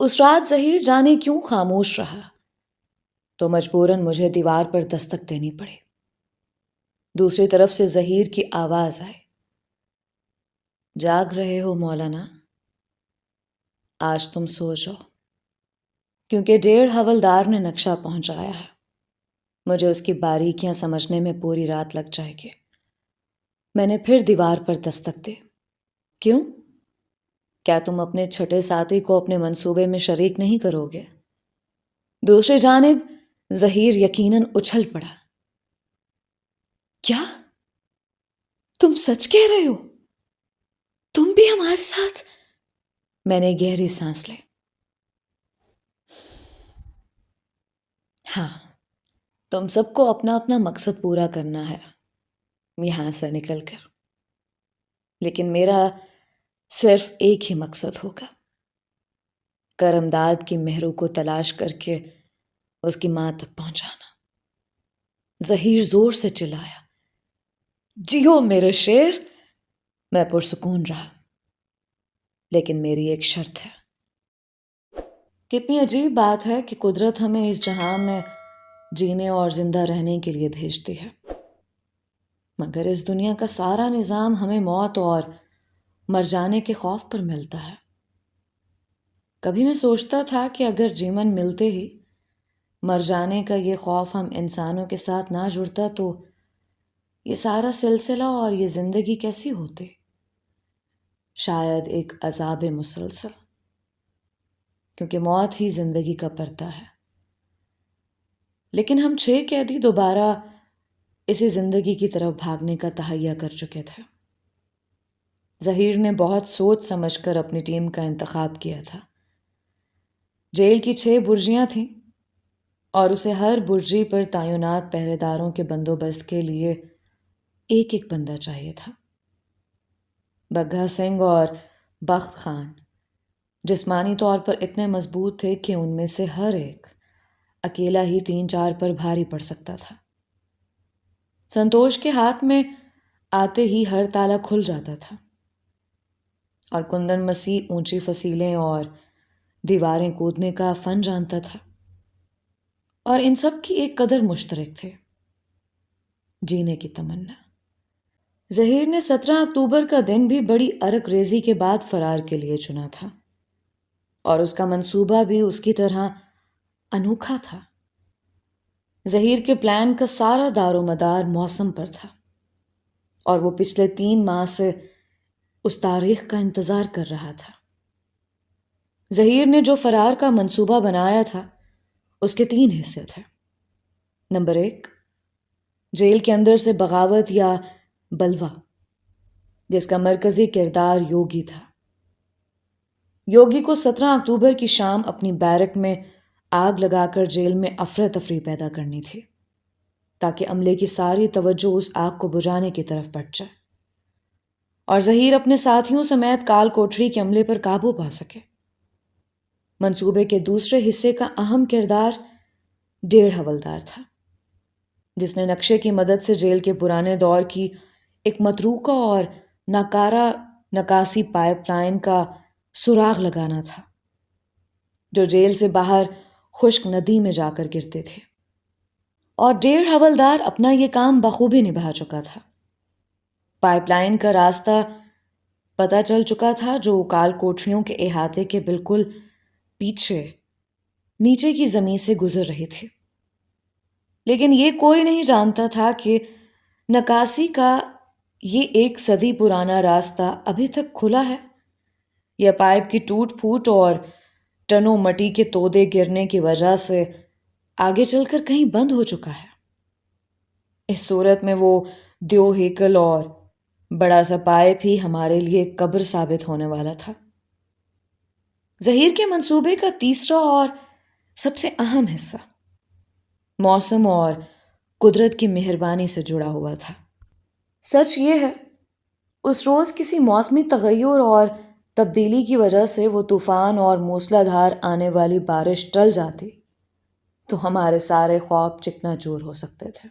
اس رات ظہیر جانے کیوں خاموش رہا تو مجبوراً مجھے دیوار پر دستک دینی پڑی۔ دوسری طرف سے ظہیر کی آواز آئی، جاگ رہے ہو مولانا؟ آج تم سو جاؤ، کیونکہ 1.5 حوالدار نے نقشہ پہنچایا ہے۔ مجھے اس کی باریکیاں سمجھنے میں پوری رات لگ جائے گی۔ میں نے پھر دیوار پر دستک دی۔ کیوں؟ کیا تم اپنے چھٹے ساتھی کو اپنے منصوبے میں شریک نہیں کرو گے؟ دوسری جانب ظہیر یقیناً اچھل پڑا۔ کیا تم سچ کہہ رہے ہو؟ تم بھی ہمارے ساتھ؟ میں نے گہری سانس لی۔ ہاں، تم سب کو اپنا اپنا مقصد پورا کرنا ہے یہاں سے نکل کر، لیکن میرا صرف ایک ہی مقصد ہوگا، کرمداد کی مہرو کو تلاش کر کے اس کی ماں تک پہنچانا۔ ظہیر زور سے چلایا، جیو میرے شیر۔ میں پرسکون رہا، لیکن میری ایک شرط ہے۔ کتنی عجیب بات ہے کہ قدرت ہمیں اس جہان میں جینے اور زندہ رہنے کے لیے بھیجتی ہے، مگر اس دنیا کا سارا نظام ہمیں موت اور مر جانے کے خوف پر ملتا ہے۔ کبھی میں سوچتا تھا کہ اگر جیون ملتے ہی مر جانے کا یہ خوف ہم انسانوں کے ساتھ نہ جڑتا تو یہ سارا سلسلہ اور یہ زندگی کیسی ہوتی؟ شاید ایک عذاب مسلسل، کیونکہ موت ہی زندگی کا پردہ ہے۔ لیکن ہم 6 قیدی دوبارہ اسی زندگی کی طرف بھاگنے کا تہیہ کر چکے تھے۔ ظہیر نے بہت سوچ سمجھ کر اپنی ٹیم کا انتخاب کیا تھا۔ جیل کی 6 برجیاں تھیں اور اسے ہر برجی پر تعینات پہرے داروں کے بندوبست کے لیے ایک ایک بندہ چاہیے تھا۔ بگھا سنگھ اور بخت خان جسمانی طور پر اتنے مضبوط تھے کہ ان میں سے ہر ایک اکیلا ہی 3-4 پر بھاری پڑ سکتا تھا۔ سنتوش کے ہاتھ میں آتے ہی ہر تالا کھل جاتا تھا، اور کندن مسیح اونچی فصیلیں اور دیواریں کودنے کا فن جانتا تھا۔ اور ان سب کی ایک قدر مشترک تھے، جینے کی تمنا۔ ظہیر نے 17 اکتوبر کا دن بھی بڑی ارک ریزی کے بعد فرار کے لیے چنا تھا، اور اس کا منصوبہ بھی اس کی طرح انوکھا تھا۔ ظہیر کے پلان کا سارا دار و مدار موسم پر تھا، اور وہ پچھلے 3 ماہ سے اس تاریخ کا انتظار کر رہا تھا۔ ظہیر نے جو فرار کا منصوبہ بنایا تھا اس کے 3 حصے تھے۔ نمبر 1، جیل کے اندر سے بغاوت یا بلوا، جس کا مرکزی کردار یوگی تھا۔ یوگی کو 17 اکتوبر کی شام اپنی بیرک میں آگ لگا کر جیل میں افراتفری پیدا کرنی تھی، تاکہ عملے کی ساری توجہ اس آگ کو بجھانے کی طرف بٹ جائے، اور ظہیر اپنے ساتھیوں سمیت کال کوٹری کے عملے پر قابو پا سکے۔ منصوبے کے دوسرے حصے کا اہم کردار 1.5 حوالدار تھا، جس نے نقشے کی مدد سے جیل کے پرانے دور کی ایک متروکہ اور ناکارہ نکاسی پائپ لائن کا سراغ لگانا تھا، جو جیل سے باہر خشک ندی میں جا کر گرتے تھے۔ اور 1.5 حوالدار اپنا یہ کام بخوبی نبھا چکا تھا۔ پائپ لائن کا راستہ پتہ چل چکا تھا، جو کال کوٹریوں کے احاطے کے بالکل پیچھے نیچے کی زمین سے گزر رہی تھی۔ لیکن یہ کوئی نہیں جانتا تھا کہ نکاسی کا یہ 1 صدی پرانا راستہ ابھی تک کھلا ہے، یا پائپ کی ٹوٹ پھوٹ اور ٹنوں مٹی کے تودے گرنے کی وجہ سے آگے چل کر کہیں بند ہو چکا ہے۔ اس صورت میں وہ دیو ہیکل اور بڑا سا پائپ ہی ہمارے لیے قبر ثابت ہونے والا تھا۔ ظہیر کے منصوبے کا تیسرا اور سب سے اہم حصہ موسم اور قدرت کی مہربانی سے جڑا ہوا تھا۔ سچ یہ ہے، اس روز کسی موسمی تغیر اور تبدیلی کی وجہ سے وہ طوفان اور موسلا دھار آنے والی بارش ٹل جاتی تو ہمارے سارے خواب چکنا چور ہو سکتے تھے۔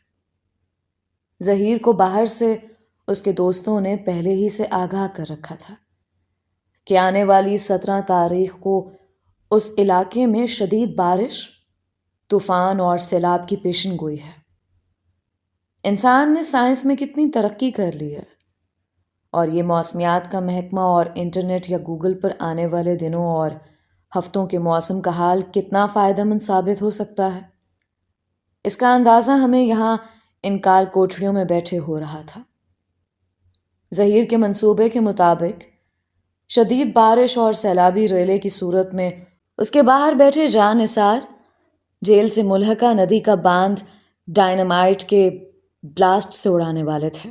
ظہیر کو باہر سے اس کے دوستوں نے پہلے ہی سے آگاہ کر رکھا تھا کہ آنے والی 17 تاریخ کو اس علاقے میں شدید بارش، طوفان اور سیلاب کی پیشن گوئی ہے۔ انسان نے سائنس میں کتنی ترقی کر لی ہے، اور یہ موسمیات کا محکمہ اور انٹرنیٹ یا گوگل پر آنے والے دنوں اور ہفتوں کے موسم کا حال کتنا فائدہ مند ثابت ہو سکتا ہے، اس کا اندازہ ہمیں یہاں ان کال کوٹھڑیوں میں بیٹھے ہو رہا تھا۔ ظہیر کے منصوبے کے مطابق شدید بارش اور سیلابی ریلے کی صورت میں اس کے باہر بیٹھے جان نثار جیل سے ملحقہ ندی کا باندھ ڈائنامائٹ کے بلاسٹ سے اڑانے والے تھے،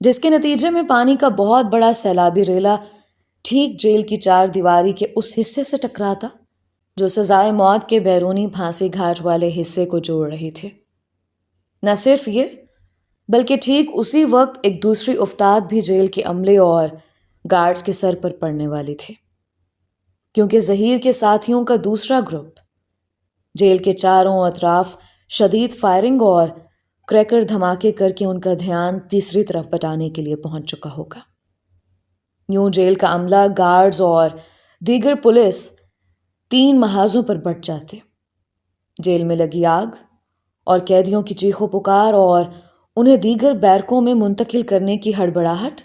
جس کے نتیجے میں پانی کا بہت بڑا سیلابی ریلا ٹھیک جیل کی چار دیواری کے اس حصے سے ٹکراتا جو سزائے موت کے بیرونی پھانسی گھاٹ والے حصے کو جوڑ رہی تھے۔ نہ صرف یہ، بلکہ ٹھیک اسی وقت ایک دوسری افتاد بھی جیل کے عملے اور گارڈز کے سر پر پڑنے والی تھی، کیونکہ ظہیر کے ساتھیوں کا دوسرا گروپ جیل کے چاروں اطراف شدید فائرنگ اور کریکر دھماکے کر کے ان کا دھیان تیسری طرف بٹانے کے لیے پہنچ چکا ہوگا۔ یوں جیل کا عملہ، گارڈز اور دیگر پولیس 3 محاذوں پر بٹ جاتے۔ جیل میں لگی آگ اور قیدیوں کی چیخ و پکار اور انہیں دیگر بیرکوں میں منتقل کرنے کی ہڑبڑاہٹ،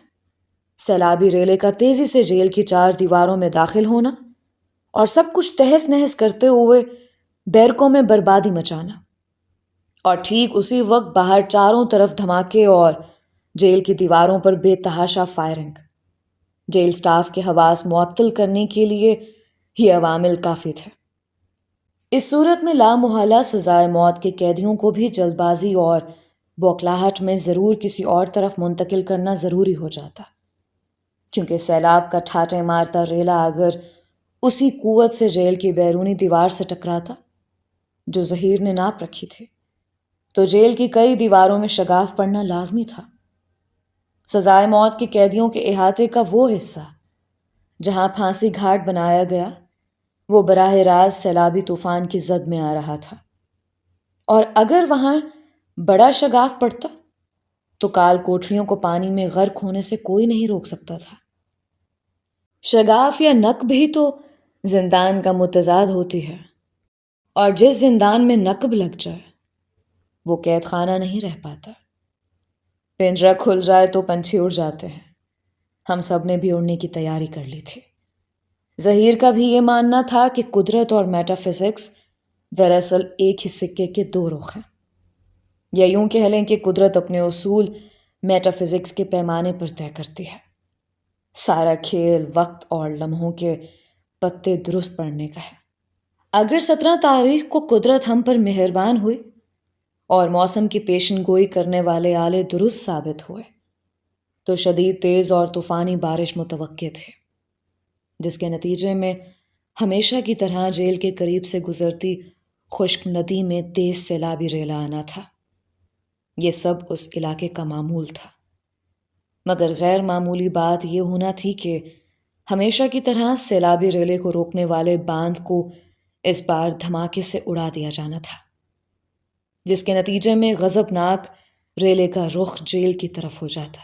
سیلابی ریلے کا تیزی سے جیل کی 4 دیواروں میں داخل ہونا اور سب کچھ تہس نہس کرتے ہوئے بیرکوں میں بربادی مچانا، اور ٹھیک اسی وقت باہر چاروں طرف دھماکے اور جیل کی دیواروں پر بے تحاشا فائرنگ۔ جیل سٹاف کے حواس معطل کرنے کے لیے یہ عوامل کافی تھے۔ اس صورت میں لامحالہ سزائے موت کے قیدیوں کو بھی جلد بازی اور بوکھلاہٹ میں ضرور کسی اور طرف منتقل کرنا ضروری ہو جاتا، کیونکہ سیلاب کا ٹھاٹے مارتا ریلا اگر اسی قوت سے جیل کی بیرونی دیوار سے ٹکراتا جو ظہیر نے ناپ رکھی تھی، تو جیل کی کئی دیواروں میں شگاف پڑنا لازمی تھا۔ سزائے موت کے قیدیوں کے احاطے کا وہ حصہ جہاں پھانسی گھاٹ بنایا گیا وہ براہ راست سیلابی طوفان کی زد میں آ رہا تھا، اور اگر وہاں بڑا شگاف پڑتا تو کال کوٹھریوں کو پانی میں غرق ہونے سے کوئی نہیں روک سکتا تھا۔ شگاف یا نقب ہی تو زندان کا متضاد ہوتی ہے، اور جس زندان میں نقب لگ جائے وہ قید خانہ نہیں رہ پاتا۔ پنجرہ کھل جائے تو پنچھی اڑ جاتے ہیں، ہم سب نے بھی اڑنے کی تیاری کر لی تھی۔ ظہیر کا بھی یہ ماننا تھا کہ قدرت اور میٹا فزکس دراصل ایک ہی سکے کے 2 رخ ہیں، یا یوں کہہ لیں کہ قدرت اپنے اصول میٹا فزکس کے پیمانے پر طے کرتی ہے۔ سارا کھیل وقت اور لمحوں کے پتے درست پڑنے کا ہے۔ اگر 17 تاریخ کو قدرت ہم پر مہربان ہوئی اور موسم کی پیشن گوئی کرنے والے آلے درست ثابت ہوئے تو شدید تیز اور طوفانی بارش متوقع تھے، جس کے نتیجے میں ہمیشہ کی طرح جیل کے قریب سے گزرتی خشک ندی میں تیز سیلابی ریلا آنا تھا۔ یہ سب اس علاقے کا معمول تھا، مگر غیر معمولی بات یہ ہونا تھی کہ ہمیشہ کی طرح سیلابی ریلے کو روکنے والے باندھ کو اس بار دھماکے سے اڑا دیا جانا تھا، جس کے نتیجے میں غضبناک ریلے کا رخ جیل کی طرف ہو جاتا،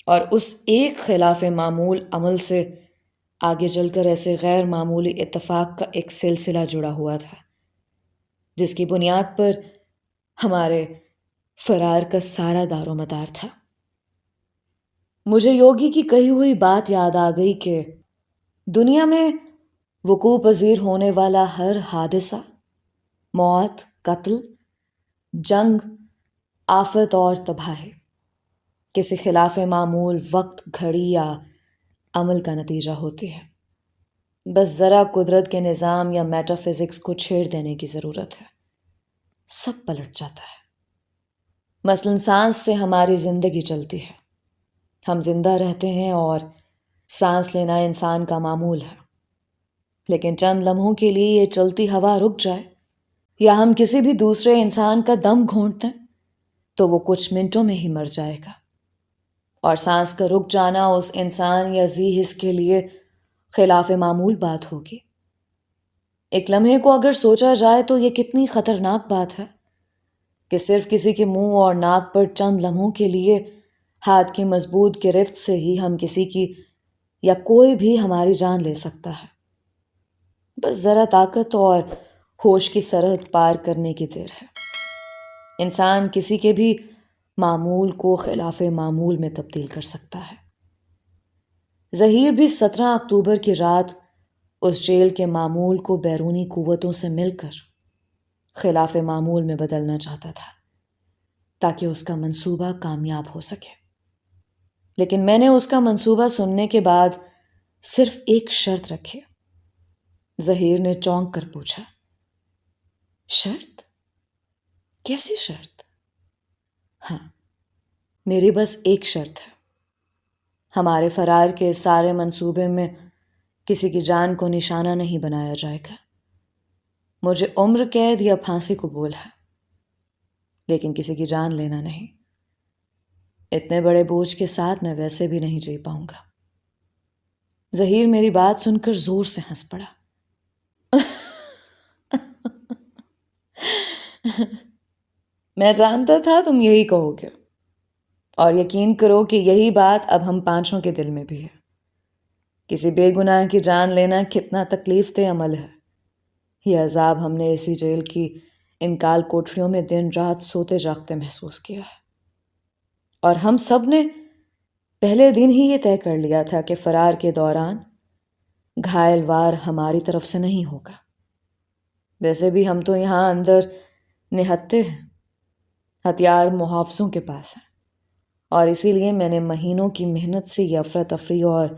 اور اس ایک خلاف معمول عمل سے آگے چل کر ایسے غیر معمولی اتفاق کا ایک سلسلہ جڑا ہوا تھا جس کی بنیاد پر ہمارے فرار کا سارا دار و مدار تھا۔ مجھے یوگی کی کہی ہوئی بات یاد آ گئی کہ دنیا میں وقوع پذیر ہونے والا ہر حادثہ، موت، قتل، جنگ، آفت اور تباہی کسی خلاف معمول وقت، گھڑی یا عمل کا نتیجہ ہوتی ہے۔ بس ذرا قدرت کے نظام یا میٹا فزکس کو چھیڑ دینے کی ضرورت ہے، سب پلٹ جاتا ہے۔ مثلاً سانس سے ہماری زندگی چلتی ہے، ہم زندہ رہتے ہیں اور سانس لینا انسان کا معمول ہے، لیکن چند لمحوں کے لیے یہ چلتی ہوا رک جائے یا ہم کسی بھی دوسرے انسان کا دم گھونٹ دیں تو وہ کچھ منٹوں میں ہی مر جائے گا، اور سانس کا رک جانا اس انسان یا ذی حس کے لیے خلاف معمول بات ہوگی۔ ایک لمحے کو اگر سوچا جائے تو یہ کتنی خطرناک بات ہے کہ صرف کسی کے منہ اور ناک پر چند لمحوں کے لیے ہاتھ کی مضبوط گرفت سے ہی ہم کسی کی یا کوئی بھی ہماری جان لے سکتا ہے۔ بس ذرا طاقت اور ہوش کی سرحد پار کرنے کی دیر ہے۔ انسان کسی کے بھی معمول کو خلاف معمول میں تبدیل کر سکتا ہے۔ ظہیر بھی 17 اکتوبر کی رات اس جیل کے معمول کو بیرونی قوتوں سے مل کر خلاف معمول میں بدلنا چاہتا تھا تاکہ اس کا منصوبہ کامیاب ہو سکے۔ لیکن میں نے اس کا منصوبہ سننے کے بعد صرف ایک شرط رکھی۔ ظہیر نے چونک کر پوچھا، شرط؟ کیسی شرط؟ ہاں، میری بس ایک شرط ہے۔ ہمارے فرار کے سارے منصوبے میں کسی کی جان کو نشانہ نہیں بنایا جائے گا۔ مجھے عمر قید یا پھانسی قبول ہے، لیکن کسی کی جان لینا نہیں۔ اتنے بڑے بوجھ کے ساتھ میں ویسے بھی نہیں جی پاؤں گا۔ ظہیر میری بات سن کر زور سے ہنس پڑا۔ میں جانتا تھا تم یہی کہو گے، اور یقین کرو کہ یہی بات اب ہم پانچوں کے دل میں بھی ہے۔ کسی بے گناہ کی جان لینا کتنا تکلیف دہ عمل ہے۔ یہ عذاب ہم نے اسی جیل کی ان کال کوٹھریوں میں دن رات سوتے جاگتے محسوس کیا ہے، اور ہم سب نے پہلے دن ہی یہ طے کر لیا تھا کہ فرار کے دوران گھائل وار ہماری طرف سے نہیں ہوگا۔ ویسے بھی ہم تو یہاں اندر نہتے ہیں، ہتھیار محافظوں کے پاس ہیں، اور اسی لیے میں نے مہینوں کی محنت سے یہ افراتفری اور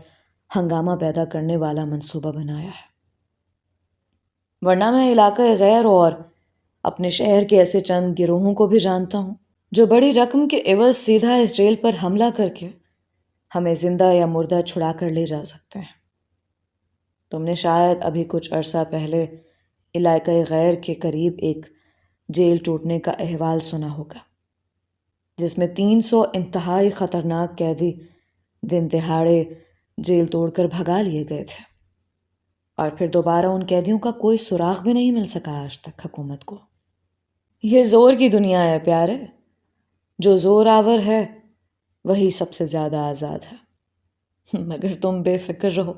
ہنگامہ پیدا کرنے والا منصوبہ بنایا ہے۔ ورنہ میں علاقہ غیر اور اپنے شہر کے ایسے چند گروہوں کو بھی جانتا ہوں جو بڑی رقم کے عوض سیدھا اس جیل پر حملہ کر کے ہمیں زندہ یا مردہ چھڑا کر لے جا سکتے ہیں۔ تم نے شاید ابھی کچھ عرصہ پہلے علاقہ غیر کے قریب ایک جیل ٹوٹنے کا احوال سنا ہوگا، جس میں 300 انتہائی خطرناک قیدی دن دہاڑے جیل توڑ کر بھگا لیے گئے تھے، اور پھر دوبارہ ان قیدیوں کا کوئی سراغ بھی نہیں مل سکا آج تک حکومت کو۔ یہ زور کی دنیا ہے پیارے، جو زور آور ہے وہی سب سے زیادہ آزاد ہے۔ مگر تم بے فکر رہو،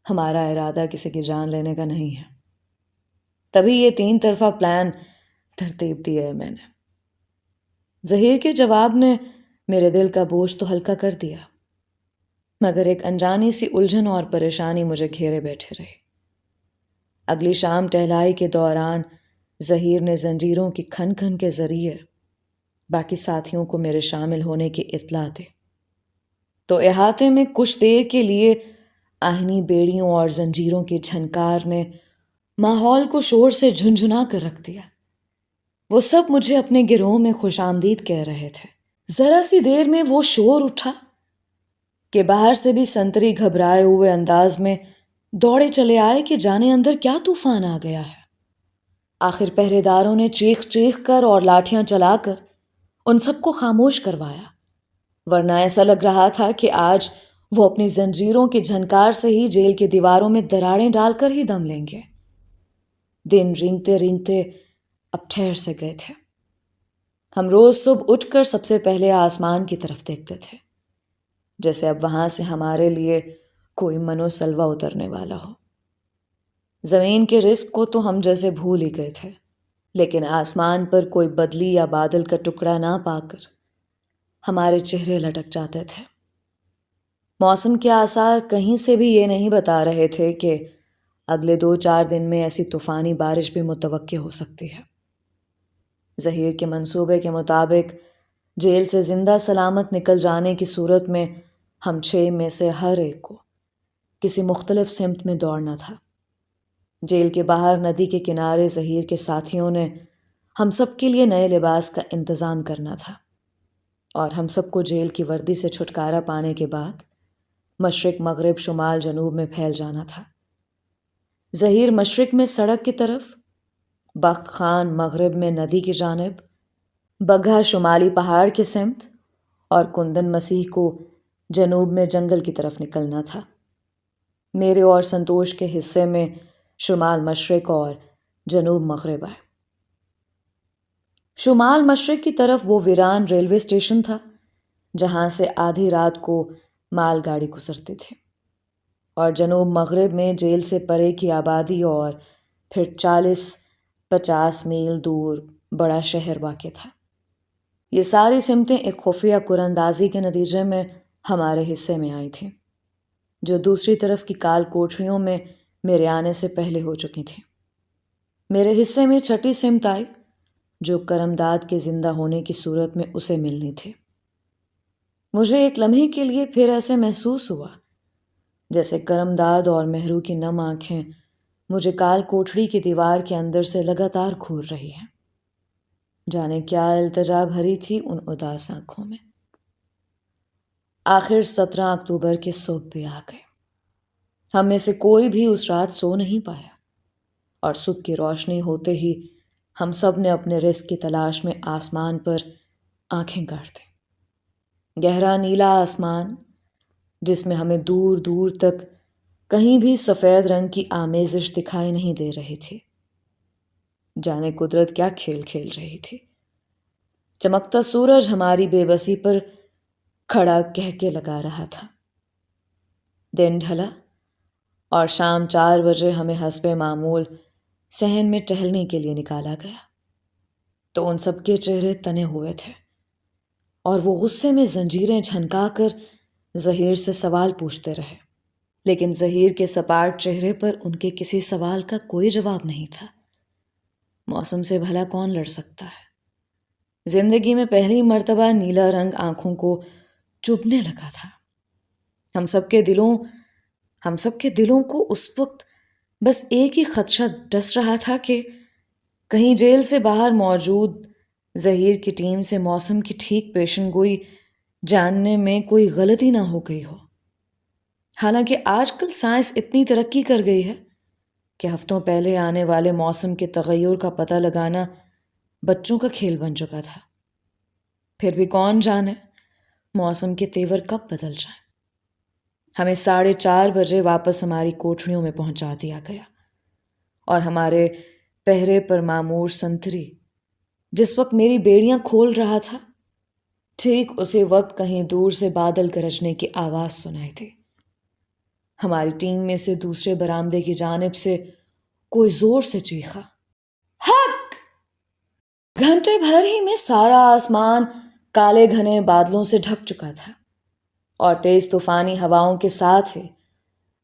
ہمارا ارادہ کسی کی جان لینے کا نہیں ہے۔ تبھی یہ 3 طرفہ پلان ترتیب دیا ہے میں نے۔ ظہیر کے جواب نے میرے دل کا بوجھ تو ہلکا کر دیا، مگر ایک انجانی سی الجھن اور پریشانی مجھے گھیرے بیٹھے رہی۔ اگلی شام ٹہلائی کے دوران ظہیر نے زنجیروں کی کھن کھن کے ذریعے باقی ساتھیوں کو میرے شامل ہونے کی اطلاع دی، تو احاطے میں کچھ دیر کے لیے آہنی بیڑیوں اور زنجیروں کی جھنکار نے ماحول کو شور سے جھنجھنا کر رکھ دیا۔ وہ سب مجھے اپنے گروہ میں خوش آمدید کہہ رہے تھے۔ ذرا سی دیر میں وہ شور اٹھا کہ باہر سے بھی سنتری گھبرائے ہوئے انداز میں دوڑے چلے آئے کہ جانے اندر کیا طوفان آ گیا ہے۔ آخر پہرے داروں نے چیخ چیخ کر اور لاٹھیاں چلا کر ان سب کو خاموش کروایا، ورنہ ایسا لگ رہا تھا کہ آج وہ اپنی زنجیروں کی جھنکار سے ہی جیل کی دیواروں میں دراڑیں ڈال کر ہی دم لیں گے۔ دن رینگتے رینگتے اب ٹھہر سے گئے تھے۔ ہم روز صبح اٹھ کر سب سے پہلے آسمان کی طرف دیکھتے تھے، جیسے اب وہاں سے ہمارے لیے کوئی منو سلوا اترنے والا ہو۔ زمین کے رزق کو تو ہم جیسے بھول ہی گئے تھے، لیکن آسمان پر کوئی بدلی یا بادل کا ٹکڑا نہ پا کر ہمارے چہرے لٹک جاتے تھے۔ موسم کے آثار کہیں سے بھی یہ نہیں بتا رہے تھے کہ اگلے 2-4 دن میں ایسی طوفانی بارش بھی متوقع ہو سکتی ہے۔ ظہیر کے منصوبے کے مطابق جیل سے زندہ سلامت نکل جانے کی صورت میں ہم 6 میں سے ہر ایک کو کسی مختلف سمت میں دوڑنا تھا۔ جیل کے باہر ندی کے کنارے ظہیر کے ساتھیوں نے ہم سب کے لیے نئے لباس کا انتظام کرنا تھا، اور ہم سب کو جیل کی وردی سے چھٹکارا پانے کے بعد مشرق مغرب شمال جنوب میں پھیل جانا تھا۔ ظہیر مشرق میں سڑک کی طرف، بخت خان مغرب میں ندی کی جانب، بگھا شمالی پہاڑ کے سمت، اور کندن مسیح کو جنوب میں جنگل کی طرف نکلنا تھا۔ میرے اور سنتوش کے حصے میں شمال مشرق اور جنوب مغرب ہے۔ شمال مشرق کی طرف وہ ویران ریلوے اسٹیشن تھا جہاں سے آدھی رات کو مال گاڑی گزرتی تھی۔ اور جنوب مغرب میں جیل سے پرے کی آبادی اور پھر 40-50 میل دور بڑا شہر واقع تھا۔ یہ ساری سمتیں ایک خفیہ قراندازی کے نتیجے میں ہمارے حصے میں آئی تھیں، جو دوسری طرف کی کال کوٹریوں میں میرے آنے سے پہلے ہو چکی تھیں۔ میرے حصے میں چھٹی سمت آئی، جو کرمداد کے زندہ ہونے کی صورت میں اسے ملنی تھی۔ مجھے ایک لمحے کے لیے پھر ایسے محسوس ہوا جیسے کرمداد اور مہرو کی نم آنکھیں مجھے کال کوٹری کی دیوار کے اندر سے لگاتار گھور رہی ہیں۔ جانے کیا التجا بھری تھی ان اداس آنکھوں میں۔ آخر 17 اکتوبر کے صبح بھی آ گئے۔ ہم میں سے کوئی بھی اس رات سو نہیں پایا، اور صبح کی روشنی ہوتے ہی ہم سب نے اپنے رزق کی تلاش میں آسمان پر آنکھیں گاڑ دیں۔ گہرا نیلا آسمان جس میں ہمیں دور دور تک کہیں بھی سفید رنگ کی آمیزش دکھائی نہیں دے رہی تھی۔ جانے قدرت کیا کھیل کھیل رہی تھی۔ چمکتا سورج ہماری بے بسی پر کھڑا کہہ کے لگا رہا تھا۔ دن ڈھلا اور شام 4 بجے ہمیں حسب معمول صحن میں ٹہلنے کے لیے نکالا گیا، تو ان سب کے چہرے تنے ہوئے تھے، اور وہ غصے میں زنجیریں جھنکا کر ظہیر سے سوال پوچھتے رہے، لیکن ظہیر کے سپاٹ چہرے پر ان کے کسی سوال کا کوئی جواب نہیں تھا۔ موسم سے بھلا کون لڑ سکتا ہے؟ زندگی میں پہلی مرتبہ نیلا رنگ آنکھوں کو چبھنے لگا تھا۔ ہم سب کے دلوں کو اس وقت بس ایک ہی خدشہ ڈس رہا تھا کہ کہیں جیل سے باہر موجود ظہیر کی ٹیم سے موسم کی ٹھیک پیشن گوئی جاننے میں کوئی غلطی نہ ہو گئی ہو۔ حالانکہ آج کل سائنس اتنی ترقی کر گئی ہے کہ ہفتوں پہلے آنے والے موسم کے تغیر کا پتہ لگانا بچوں کا کھیل بن چکا تھا۔ پھر بھی کون جانے موسم کے تیور کب بدل جائیں۔ ہمیں 4:30 بجے واپس ہماری کوٹھریوں میں پہنچا دیا گیا، اور ہمارے پہرے پر مامور سنتری جس وقت میری بیڑیاں کھول رہا تھا، ٹھیک اسی وقت کہیں دور سے بادل گرجنے کی آواز سنائی تھی۔ ہماری ٹیم میں سے دوسرے برآمدے کی جانب سے کوئی زور سے چیخا، حق! گھنٹے بھر ہی میں سارا آسمان کالے گھنے بادلوں سے ڈھک چکا تھا، اور تیز طوفانی ہواؤں کے ساتھ ہی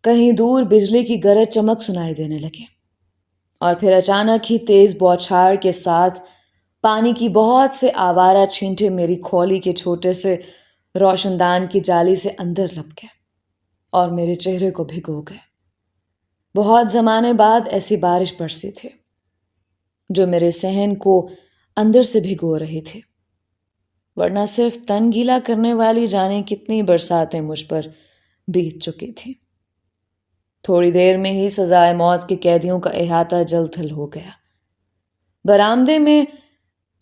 کہیں دور بجلی کی گرج چمک سنائی دینے لگے، اور پھر اچانک ہی تیز بوچھاڑ کے ساتھ پانی کی بہت سے آوارہ چھینٹے میری کھولی کے چھوٹے سے روشن دان کی جالی سے اندر لپ گئے اور میرے چہرے کو بھگو گئے۔ بہت زمانے بعد ایسی بارش برسی تھی جو میرے صحن کو اندر سے بھگو رہی تھی، ورنہ صرف تن گیلا کرنے والی جانے کتنی برساتیں مجھ پر بیت چکی تھیں۔ تھوڑی دیر میں ہی سزائے موت کے قیدیوں کا احاطہ جل تھل ہو گیا۔ برآمدے میں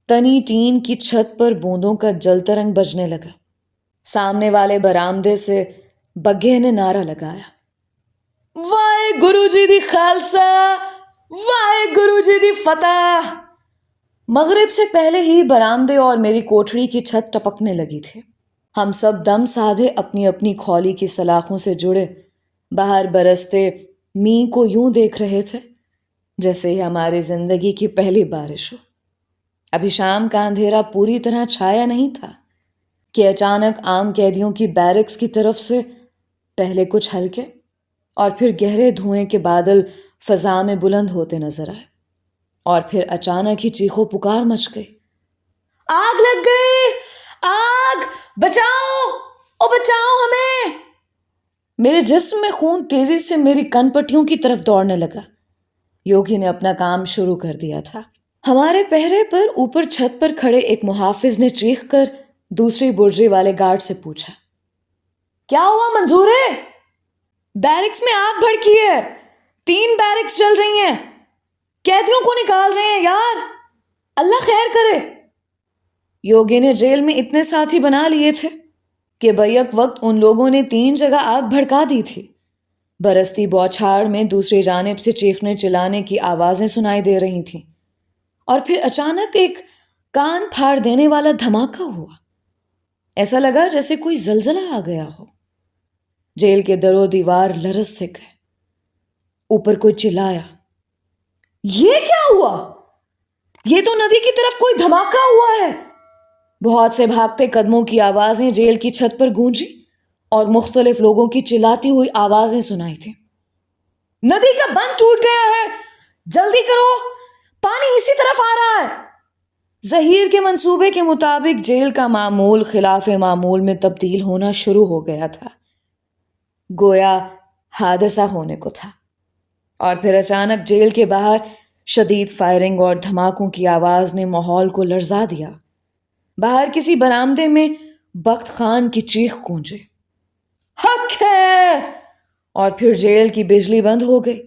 تنی ٹین کی چھت پر بوندوں کا جلتا رنگ بجنے لگا۔ سامنے والے برآمدے سے بگھے نے نعرہ لگایا، واہے گرو جی دی خالصہ، واہے گرو جی دی فتح۔ مغرب سے پہلے ہی برآمدے اور میری کوٹھری کی چھت ٹپکنے لگی تھی۔ ہم سب دم سادھے اپنی اپنی کھولی کی سلاخوں سے جڑے باہر برستے میںہ کو یوں دیکھ رہے تھے جیسے ہی ہماری زندگی کی پہلی بارش ہو۔ ابھی شام کا اندھیرا پوری طرح چھایا نہیں تھا کہ اچانک عام قیدیوں کی بیرکس کی طرف سے پہلے کچھ ہلکے اور پھر گہرے دھوئیں کے بادل فضا میں بلند ہوتے نظر آئے، اور پھر اچانک ہی چیخو پکار مچ گئی، آگ لگ گئی! آگ! بچاؤ! او بچاؤ ہمیں! میرے جسم میں خون تیزی سے میری کن پٹیوں کی طرف دوڑنے لگا۔ یوگی نے اپنا کام شروع کر دیا تھا۔ ہمارے پہرے پر اوپر چھت پر کھڑے ایک محافظ نے چیخ کر دوسری برجی والے گارڈ سے پوچھا، کیا ہوا منظور ہے؟ بیرکس میں آگ بھڑکی ہے، 3 بیرکس جل رہی ہیں، قیدیوں کو نکال رہے ہیں یار، اللہ خیر کرے۔ یوگی نے جیل میں اتنے ساتھی بنا لیے تھے کہ بیک وقت ان لوگوں نے 3 جگہ آگ بھڑکا دی تھی۔ برستی بوچھاڑ میں دوسری جانب سے چیخنے چلانے کی آوازیں سنائی دے رہی تھیں، اور پھر اچانک ایک کان پھاڑ دینے والا دھماکہ ہوا۔ ایسا لگا جیسے کوئی زلزلہ آ گیا ہو۔ جیل کے در و دیوار لرز سے گئے۔ اوپر کوئی چلایا، یہ کیا ہوا؟ یہ تو ندی کی طرف کوئی دھماکہ ہوا ہے۔ بہت سے بھاگتے قدموں کی آوازیں جیل کی چھت پر گونجی اور مختلف لوگوں کی چلاتی ہوئی آوازیں سنائی تھیں۔ ندی کا بند ٹوٹ گیا ہے، جلدی کرو، پانی اسی طرف آ رہا ہے۔ ظہیر کے منصوبے کے مطابق جیل کا معمول خلاف معمول میں تبدیل ہونا شروع ہو گیا تھا، گویا حادثہ ہونے کو تھا۔ اور پھر اچانک جیل کے باہر شدید فائرنگ اور دھماکوں کی آواز نے ماحول کو لرزا دیا۔ باہر کسی برآمدے میں بخت خان کی چیخ گونجے، حق ہے! اور پھر جیل کی بجلی بند ہو گئی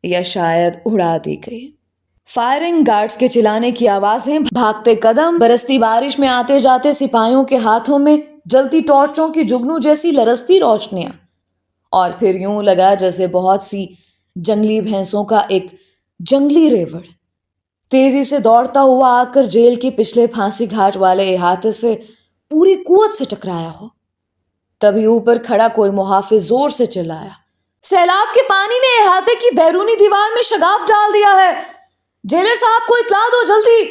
یا شاید اڑا دی گئی۔ فائرنگ، گارڈز کے چلانے کی آوازیں، بھاگتے قدم، برستی بارش میں آتے جاتے سپاہیوں کے ہاتھوں میں جلتی ٹارچوں کی جگنو جیسی لرزتی روشنیاں، اور پھر یوں لگا جیسے بہت سی جنگلی بھینسوں کا ایک جنگلی ریوڑ تیزی سے دوڑتا ہوا آ کر جیل کے پچھلے پھانسی گھاٹ والے احاطے سے پوری قوت سے ٹکرایا ہو۔ تبھی اوپر کھڑا کوئی محافظ زور سے چلایا، سیلاب کے پانی نے احاطے کی بیرونی دیوار میں شگاف ڈال دیا ہے، جیلر صاحب کو اطلاع دو جلدی۔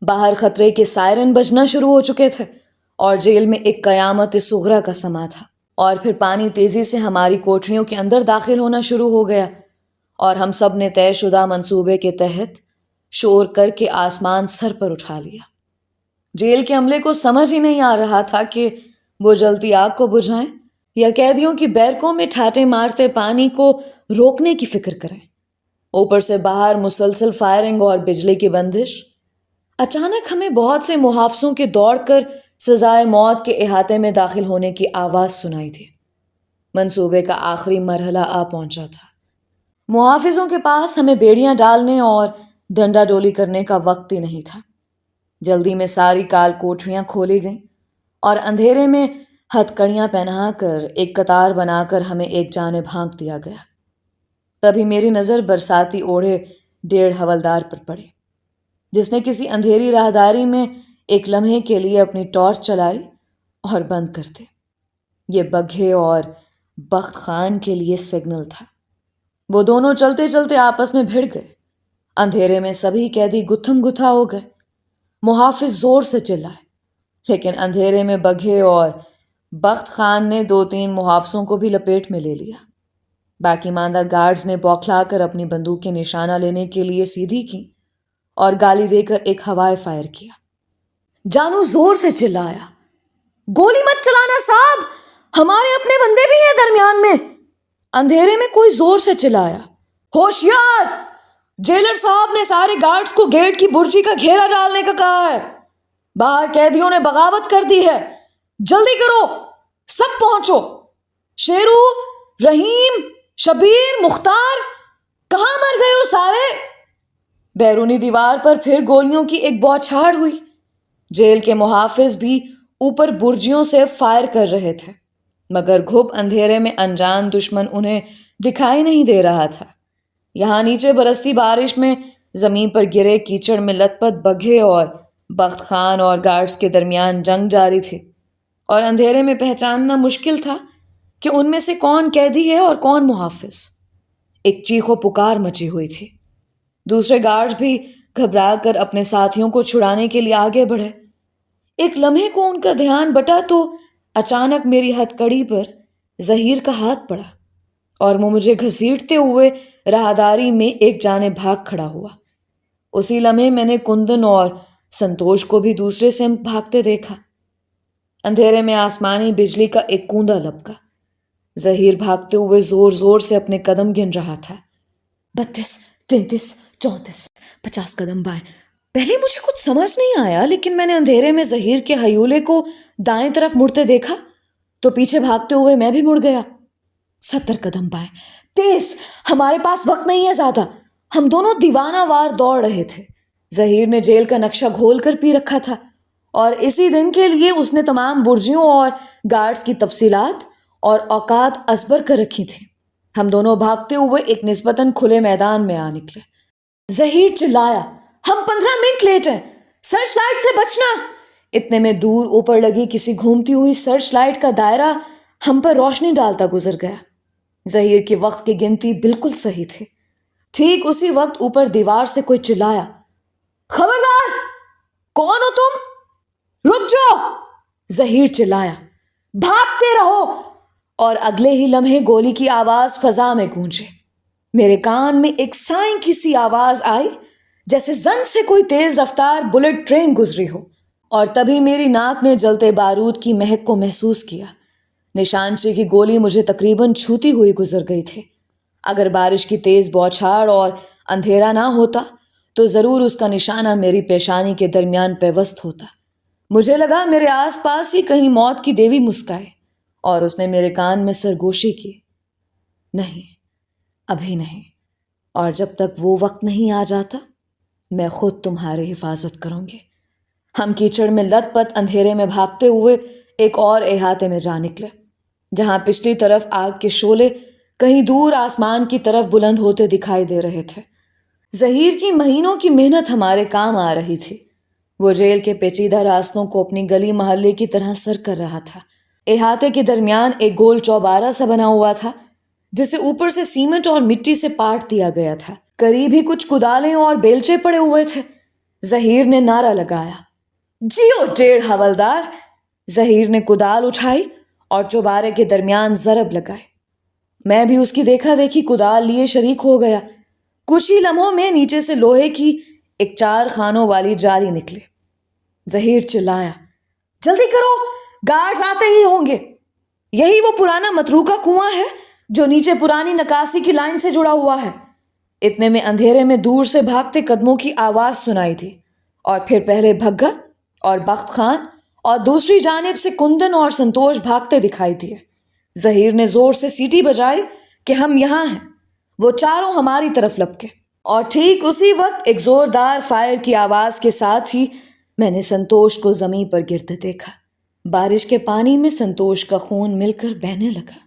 باہر خطرے کے سائرن بجنا شروع ہو چکے تھے اور جیل میں ایک قیامت صغریٰ کا سما تھا۔ اور پھر پانی تیزی سے ہماری کوٹھریوں کے اندر داخل ہونا شروع ہو گیا اور ہم سب نے طے شدہ منصوبے کے تحت شور کر کے آسمان سر پر اٹھا لیا۔ جیل کے عملے کو سمجھ ہی نہیں آ رہا تھا کہ وہ جلتی آگ کو بجھائیں یا قیدیوں کی بیرکوں میں ٹھاٹے مارتے پانی کو روکنے کی فکر کریں۔ اوپر سے باہر مسلسل فائرنگ اور بجلی کی بندش۔ اچانک ہمیں بہت سے محافظوں کے دوڑ کر سزائے موت کے احاطے میں داخل ہونے کی آواز سنائی تھی۔ منصوبے کا آخری مرحلہ آ پہنچا تھا۔ محافظوں کے پاس ہمیں بیڑیاں ڈالنے اور ڈنڈا ڈولی کرنے کا وقت ہی نہیں تھا۔ جلدی میں ساری کال کوٹریاں کھولی گئیں اور اندھیرے میں ہتھ کڑیاں پہنا کر ایک قطار بنا کر ہمیں ایک جانب ہانک دیا گیا۔ تبھی میری نظر برساتی اوڑھے 1.5 حوالدار پر پڑی، جس نے کسی اندھیری راہداری میں ایک لمحے کے لیے اپنی ٹارچ چلائی اور بند کر دی۔ یہ بگھے اور بخت خان کے لیے سگنل تھا۔ وہ دونوں چلتے چلتے آپس میں بھڑ گئے۔ اندھیرے میں سبھی قیدی گتھم گتھا ہو گئے۔ محافظ زور سے چلائے، لیکن اندھیرے میں بگھے اور بخت خان نے 2-3 محافظوں کو بھی لپیٹ میں لے لیا۔ باقی ماندہ گارڈز نے بوکھلا کر اپنی بندوقیں نشانہ لینے کے لیے سیدھی کی اور گالی دے کر ایک ہوائے فائر کیا۔ جانو زور سے چلایا، گولی مت چلانا صاحب، ہمارے اپنے بندے بھی ہیں درمیان میں۔ اندھیرے میں کوئی زور سے چلایا، ہوشیار، جیلر صاحب نے سارے گارڈز کو گیٹ کی برجی کا گھیرا ڈالنے کا کہا ہے، باہر قیدیوں نے بغاوت کر دی ہے، جلدی کرو، سب پہنچو۔ شیرو، رحیم، شبیر، مختار، کہاں مر گئے ہو سارے؟ بیرونی دیوار پر پھر گولیوں کی ایک بوچھاڑ ہوئی۔ جیل کے محافظ بھی اوپر برجیوں سے فائر کر رہے تھے، مگر گھپ اندھیرے میں انجان دشمن انہیں دکھائی نہیں دے رہا تھا۔ یہاں نیچے برستی بارش میں زمین پر گرے کیچڑ میں لت پت بگھے اور بخت خان اور گارڈز کے درمیان جنگ جاری تھی، اور اندھیرے میں پہچاننا مشکل تھا کہ ان میں سے کون قیدی ہے اور کون محافظ۔ ایک چیخ و پکار مچی ہوئی تھی۔ دوسرے گارڈز بھی گھبرا کر اپنے ساتھیوں کو چھڑانے کے لیے آگے بڑھے۔ ایک لمحے کو ان کا دھیان بٹا تو اچانک میری ہتھ کڑی پر ظہیر کا ہاتھ پڑا اور وہ مجھے گھسیٹتے ہوئے راہداری میں ایک جانب بھاگ کھڑا ہوا۔ اسی لمحے میں نے کندن اور سنتوش کو بھی دوسرے سمت بھاگتے دیکھا۔ اندھیرے میں آسمانی بجلی کا ایک کوندا لپکا۔ ظہیر بھاگتے ہوئے زور زور سے اپنے قدم گن رہا تھا، 32، 33، 34، 50 قدم بائیں۔ پہلے مجھے کچھ سمجھ نہیں آیا، لیکن میں نے اندھیرے میں ظہیر کے ہیولے کو دائیں طرف مڑتے دیکھا تو پیچھے بھاگتے ہوئے میں بھی مڑ گیا۔ 70 قدم بائیں، تیز، ہمارے پاس وقت نہیں ہے زیادہ۔ ہم دونوں دیوانہ وار دوڑ رہے تھے۔ ظہیر نے جیل کا نقشہ گھول کر پی رکھا تھا اور اسی دن کے لیے اس نے تمام برجیوں اور گارڈز کی تفصیلات اور اوقات ازبر کر رکھی تھیں۔ ہم دونوں بھاگتے ہوئے ایک نسبتاً کھلے میدان میں آ نکلے۔ ظہیر چلایا، ہم 15 منٹ لیٹ ہیں، سرچ لائٹ سے بچنا۔ اتنے میں دور اوپر لگی کسی گھومتی ہوئی سرچ لائٹ کا دائرہ ہم پر روشنی ڈالتا گزر گیا۔ ظہیر کے وقت کی گنتی بالکل صحیح تھی۔ ٹھیک اسی وقت اوپر دیوار سے کوئی چلایا، خبردار! کون ہو تم؟ رک جاؤ! ظہیر چلایا، بھاگتے رہو! اور اگلے ہی لمحے گولی کی آواز فضا میں گونجے۔ میرے کان میں ایک سائیں کی سی آواز آئی، جیسے زن سے کوئی تیز رفتار بلٹ ٹرین گزری ہو، اور تبھی میری ناک نے جلتے بارود کی مہک کو محسوس کیا۔ نشانچی کی گولی مجھے تقریباً چھوتی ہوئی گزر گئی تھی۔ اگر بارش کی تیز بوچھاڑ اور اندھیرا نہ ہوتا تو ضرور اس کا نشانہ میری پیشانی کے درمیان پیوست ہوتا۔ مجھے لگا میرے آس پاس ہی کہیں موت کی دیوی مسکائے، اور اس نے میرے کان میں سرگوشی کی، نہیں، ابھی نہیں، اور جب تک وہ وقت نہیں آ جاتا میں خود تمہاری حفاظت کروں گی۔ ہم کیچڑ میں لت پت اندھیرے میں بھاگتے ہوئے ایک اور احاطے میں جا نکلے، جہاں پچھلی طرف آگ کے شعلے کہیں دور آسمان کی طرف بلند ہوتے دکھائی دے رہے تھے۔ ظہیر کی مہینوں کی محنت ہمارے کام آ رہی تھی۔ وہ جیل کے پیچیدہ راستوں کو اپنی گلی محلے کی طرح سر کر رہا تھا۔ احاطے کے درمیان ایک گول چوبارہ سا بنا ہوا تھا، جسے اوپر سے سیمنٹ اور مٹی سے پاٹ دیا گیا تھا۔ قریب ہی کچھ کدالیں اور بیلچے پڑے ہوئے تھے۔ ظہیر نے نعرہ لگایا، جیو 1.5 حوالدار! ظہیر نے کدال اٹھائی اور چوبارے کے درمیان ضرب لگائے۔ میں بھی اس کی دیکھا دیکھی کدال لیے شریک ہو گیا۔ کچھ ہی لمحوں میں نیچے سے لوہے کی ایک 4 خانوں والی جالی نکلی۔ ظہیر چلایا، جلدی کرو، گارڈز آتے ہی ہوں گے۔ یہی وہ پرانا متروکہ کنواں ہے جو نیچے پرانی نکاسی کی لائن سے جڑا ہوا ہے۔ اتنے میں اندھیرے میں دور سے بھاگتے قدموں کی آواز سنائی تھی، اور پھر پہلے بھگا اور بخت خان اور دوسری جانب سے کندن اور سنتوش بھاگتے دکھائی دیے۔ ظہیر نے زور سے سیٹی بجائی کہ ہم یہاں ہیں۔ وہ چاروں ہماری طرف لپکے، اور ٹھیک اسی وقت ایک زوردار فائر کی آواز کے ساتھ ہی میں نے سنتوش کو زمین پر گرتے دیکھا۔ بارش کے پانی میں سنتوش کا خون مل کر بہنے لگا۔